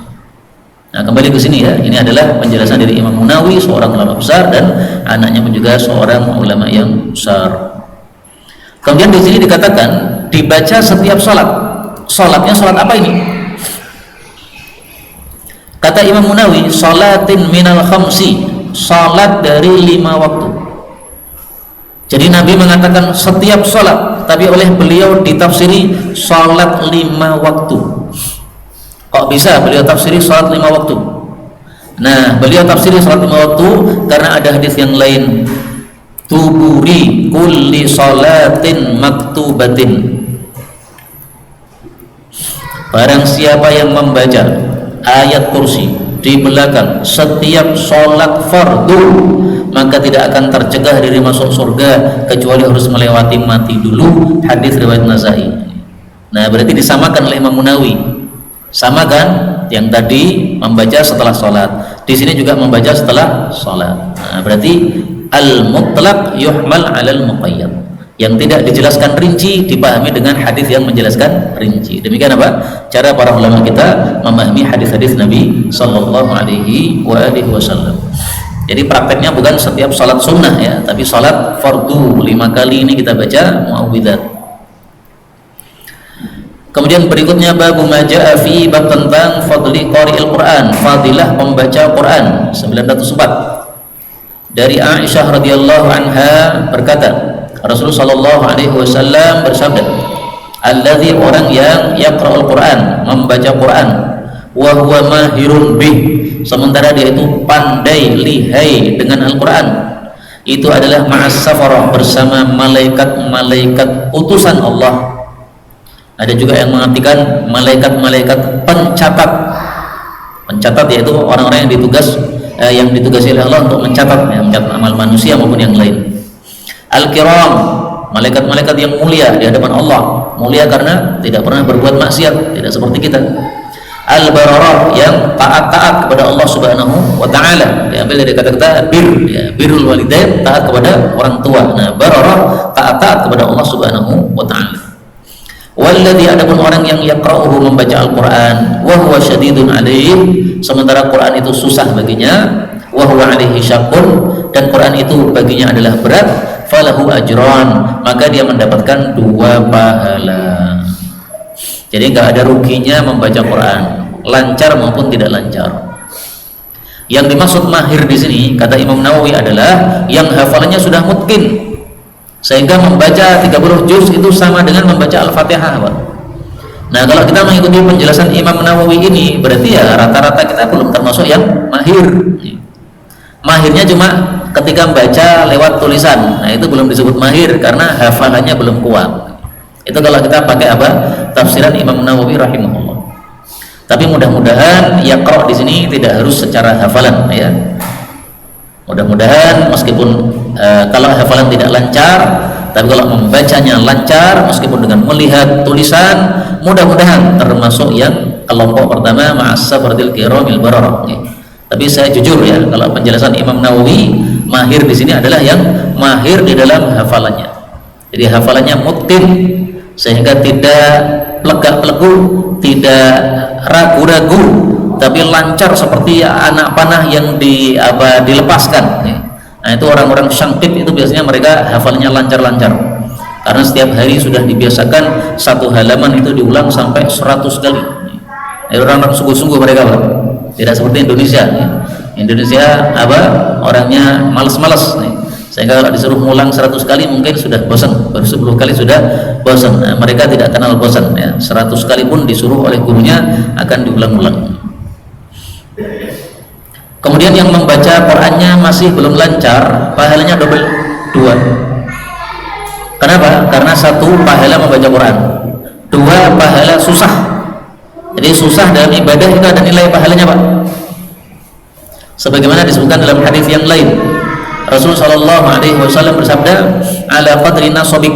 Nah kembali ke sini ya, ini adalah penjelasan dari Imam Munawi, seorang ulama besar, dan anaknya pun juga seorang ulama yang besar. Kemudian di sini dikatakan dibaca setiap sholat. Sholatnya sholat apa ini? Kata Imam Munawi, sholatin minal khamsi, sholat dari 5 waktu. Jadi Nabi mengatakan setiap sholat, tapi oleh beliau ditafsiri sholat 5 waktu. Kok bisa beliau tafsiri sholat 5 waktu? Nah, beliau tafsiri sholat 5 waktu karena ada hadis yang lain, tuburi kulli sholatin maktubatin. Barang siapa yang membaca ayat kursi di belakang setiap sholat fardu, maka tidak akan tercegah dari masuk surga kecuali harus melewati mati dulu. Hadis riwayat Nasai. Nah, berarti disamakan oleh Imam Munawi. Sama kan yang tadi membaca setelah sholat, di sini juga membaca setelah sholat. Nah, berarti al-mutlaq yuhmal 'alal muqayyad. Yang tidak dijelaskan rinci dipahami dengan hadis yang menjelaskan rinci. Demikian apa cara para ulama kita memahami hadis-hadis Nabi Sallallahu Alaihi Wasallam. Jadi prakteknya bukan setiap sholat sunnah ya, tapi sholat fardu 5 kali ini kita baca muawwidzat. Kemudian berikutnya bab majaa fi, bab tentang fadli qari'il Quran, fadilah pembaca Quran. 904 dari Aisyah radhiyallahu anha berkata, Rasulullah sallallahu alaihi wasallam bersabda, alladzi, orang yang yaqra'ul Quran, membaca Quran, wa huwa mahirun bih, sementara dia itu pandai lihai dengan Al-Quran, itu adalah ma'as safarah, bersama malaikat-malaikat utusan Allah. Ada juga yang mengartikan malaikat-malaikat pencatat. Pencatat yaitu orang-orang yang ditugasi oleh Allah untuk mencatat amal manusia maupun yang lain. Al-kiram, malaikat-malaikat yang mulia di hadapan Allah. Mulia karena tidak pernah berbuat maksiat, tidak seperti kita. Al-bararah, yang taat-taat kepada Allah Subhanahu wa taala. Diambil dari kata-kata bir, ya, birrul walidain, taat kepada orang tua. Nah, bararah taat kepada Allah Subhanahu wa taala. Walladzi, adapun orang yang yaqra'uhu, membaca Al-Qur'an, wa huwa syadidun alaih, sementara Quran itu susah baginya, wa huwa alaihi syaqqun, dan Quran itu baginya adalah berat, falahu ajran, maka dia mendapatkan 2 pahala. Jadi enggak ada ruginya membaca Quran, lancar maupun tidak lancar. Yang dimaksud mahir di sini kata Imam Nawawi adalah yang hafalannya sudah mutqin, sehingga membaca 30 juz itu sama dengan membaca Al-Fatihah, Pak. Nah, kalau kita mengikuti penjelasan Imam Nawawi ini, berarti ya rata-rata kita belum termasuk yang mahir. Mahirnya cuma ketika membaca lewat tulisan. Nah, itu belum disebut mahir karena hafalannya belum kuat. Itu kalau kita pakai apa? Tafsiran Imam Nawawi rahimahullah. Tapi mudah-mudahan yaqra' di sini tidak harus secara hafalan ya. Mudah-mudahan meskipun kalau hafalan tidak lancar, tapi kalau membacanya lancar meskipun dengan melihat tulisan, mudah-mudahan termasuk yang kelompok pertama ma'as safaril kiramil bararah. Tapi saya jujur ya, kalau penjelasan Imam Nawawi, mahir di sini adalah yang mahir di dalam hafalannya. Jadi hafalannya mutqin, sehingga tidak plegak-plegu, tidak ragu-ragu, tapi lancar seperti anak panah yang dilepaskan. Nah, itu orang-orang syangkit itu biasanya mereka hafalnya lancar-lancar, karena setiap hari sudah dibiasakan 1 halaman itu diulang sampai 100 kali. Orang-orang sungguh-sungguh mereka, Pak. Tidak seperti Indonesia ya. Indonesia apa, orangnya malas-malas nih, sehingga kalau disuruh ngulang 100 kali mungkin sudah bosan, baru 10 kali sudah bosan. Nah, mereka tidak kenal bosan ya, 100 kali pun disuruh oleh gurunya akan diulang-ulang. Kemudian yang membaca Qur'annya masih belum lancar, pahalanya double 2. Kenapa? Karena 1 pahala membaca Quran, 2 pahala susah. Jadi susah dalam ibadah itu ada nilai pahalanya, Pak. Sebagaimana disebutkan dalam hadis yang lain, Rasulullah sallallahu alaihi wasallam bersabda, "Ala qadri nasabik,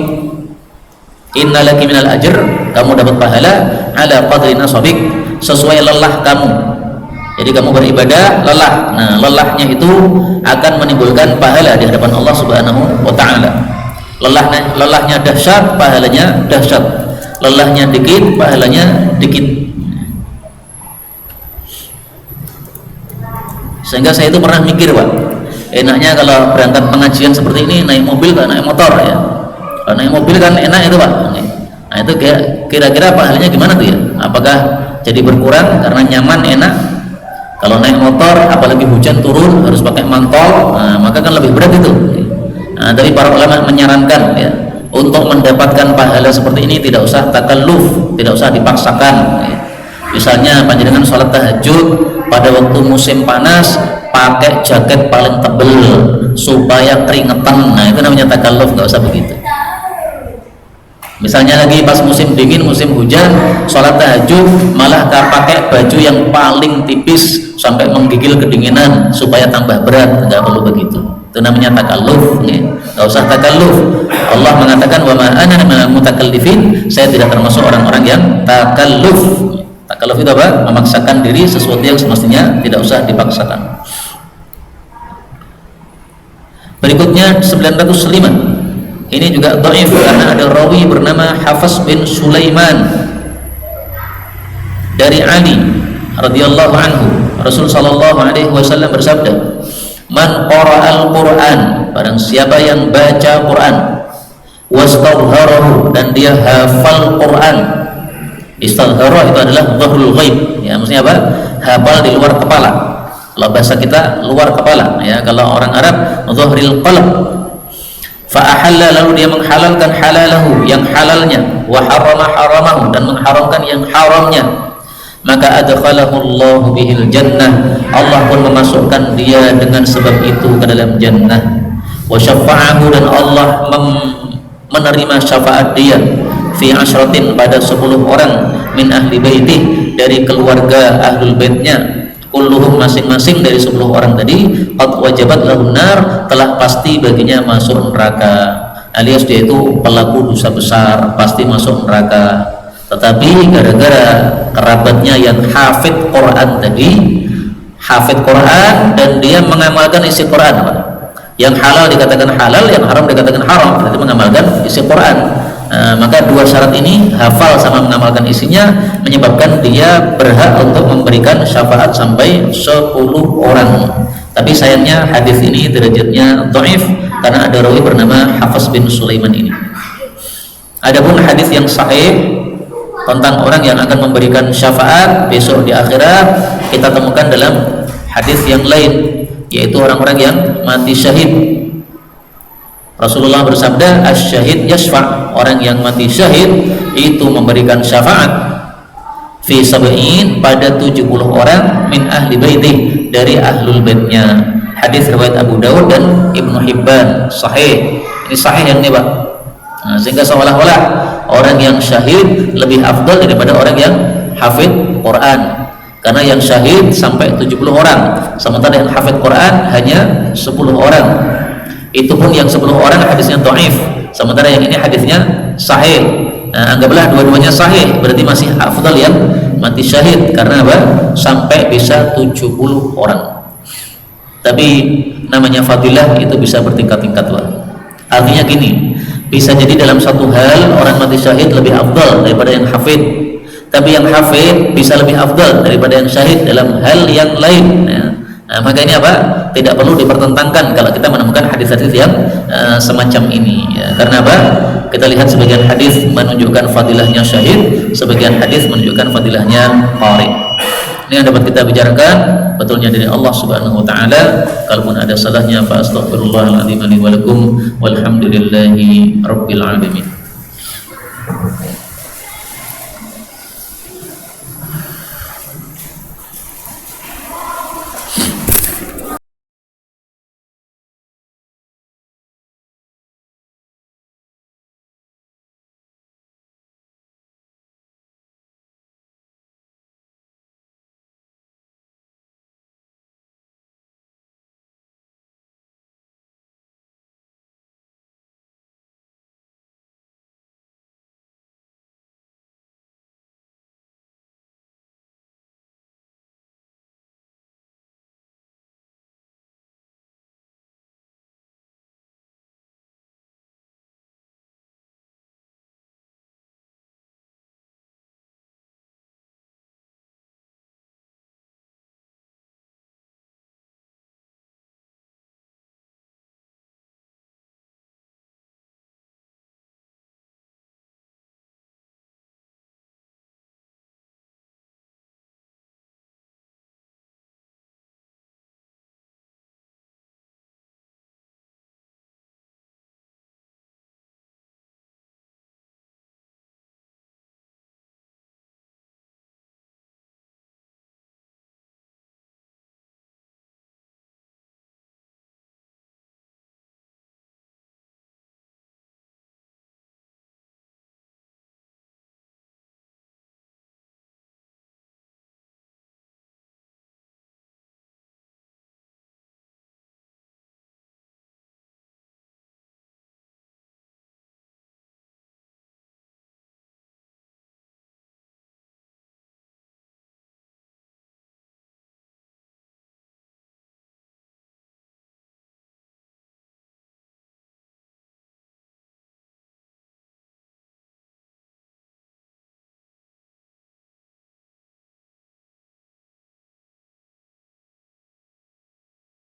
innalaki minal ajr." Kamu dapat pahala ala qadri nasabik, sesuai lelah kamu. Jadi kamu beribadah lelah. Nah, lelahnya itu akan menimbulkan pahala di hadapan Allah Subhanahu wa taala. Lelahnya dahsyat, pahalanya dahsyat. Lelahnya dikit, pahalanya dikit. Sehingga saya itu pernah mikir, Pak, enaknya kalau berangkat pengajian seperti ini naik mobil atau naik motor ya. Kalau naik mobil kan enak itu, Pak. Nah itu kira-kira pahalanya gimana tuh ya? Apakah jadi berkurang karena nyaman, enak? Kalau naik motor apalagi hujan turun harus pakai mantol, nah, maka kan lebih berat itu. Nah, tapi para ulama menyarankan ya, untuk mendapatkan pahala seperti ini tidak usah takalluf, tidak usah dipaksakan ya. Misalnya panjenengan sholat tahajud pada waktu musim panas pakai jaket paling tebal supaya keringetan, nah itu namanya takalluf, nggak usah begitu. Misalnya lagi pas musim dingin, musim hujan, sholat tahajud malah pakai baju yang paling tipis sampai menggigil kedinginan supaya tambah berat, nggak perlu begitu. Itu namanya takalluf, nggak usah takalluf. Allah mengatakan wa ma ana minal mutakallifin, saya tidak termasuk orang-orang yang takalluf. Takalluf itu apa? Memaksakan diri sesuatu yang semestinya tidak usah dipaksakan. Berikutnya 905. Ini juga dhaif karena ada rawi bernama Hafs bin Sulaiman dari Ali radhiyallahu anhu. Rasul sallallahu alaihi wasallam bersabda, "Man qara'al Qur'an," barang siapa yang baca Quran, wastadharahu, dan dia hafal Quran. Istadhara itu adalah dhahrul ghaib ya, maksudnya apa? Hafal di luar kepala. Kalau bahasa kita luar kepala ya, kalau orang Arab dhahril qalb. Fa ahalla, lalu dia menghalalkan halalahu, yang halalnya, wa harrama haramahu, dan mengharamkan yang haramnya, maka adkhalahu Allah bihil jannah, Allah pun memasukkan dia dengan sebab itu ke dalam jannah. Wa syafa'ahu, dan Allah menerima syafaat dia fi asyratin, pada 10 orang, min ahli baitih, dari keluarga ahlul baitnya, kulluhum, masing-masing dari 10 orang tadi, qad wajabat lahun nar, telah pasti baginya masuk neraka, alias dia itu pelaku dosa besar, pasti masuk neraka. Tetapi gara-gara kerabatnya yang hafid Quran tadi, hafid Quran dan dia mengamalkan isi Quran, apa? Yang halal dikatakan halal, yang haram dikatakan haram, berarti mengamalkan isi Quran. Maka 2 syarat ini, hafal sama mengamalkan isinya, menyebabkan dia berhak untuk memberikan syafaat sampai 10 orang. Tapi sayangnya hadis ini derajatnya dhaif karena ada rawi bernama Hafs bin Sulaiman ini. Adapun hadis yang sahih tentang orang yang akan memberikan syafaat besok di akhirat, kita temukan dalam hadis yang lain, yaitu orang-orang yang mati syahid. Rasulullah bersabda, "Asy-syahid yashfa'," orang yang mati syahid itu memberikan syafaat fi sab'in, pada 70 orang, min ahli baitih, dari ahlul baitnya. Hadis riwayat Abu Dawud dan Ibnu Hibban, sahih. Ini sahih yang ini, Pak. Nah, sehingga seolah-olah orang yang syahid lebih afdal daripada orang yang hafid Quran, karena yang syahid sampai 70 orang, sementara yang hafid Quran hanya 10 orang. Itu pun yang 10 orang hadisnya dhaif, sementara yang ini hadisnya sahih. Nah, anggaplah dua-duanya sahih, berarti masih afdal yang mati syahid, karena apa? Sampai bisa 70 orang. Tapi namanya fadilah itu bisa bertingkat-tingkat, Pak. Artinya gini, bisa jadi dalam satu hal orang mati syahid lebih afdal daripada yang hafid, tapi yang hafid bisa lebih afdal daripada yang syahid dalam hal yang lain ya. Nah, maka ini apa? Tidak perlu dipertentangkan kalau kita menemukan hadis-hadis yang semacam ini ya. Karena apa? Kita lihat sebagian hadis menunjukkan fadilahnya syahid, sebagian hadis menunjukkan fadilahnya qari. Ini yang dapat kita bicarakan, betulnya dari Allah Subhanahu wa taala. Kalaupun ada salahnya, fa astaghfirullahaladzim li wa lakum walhamdulillahi rabbil alamin.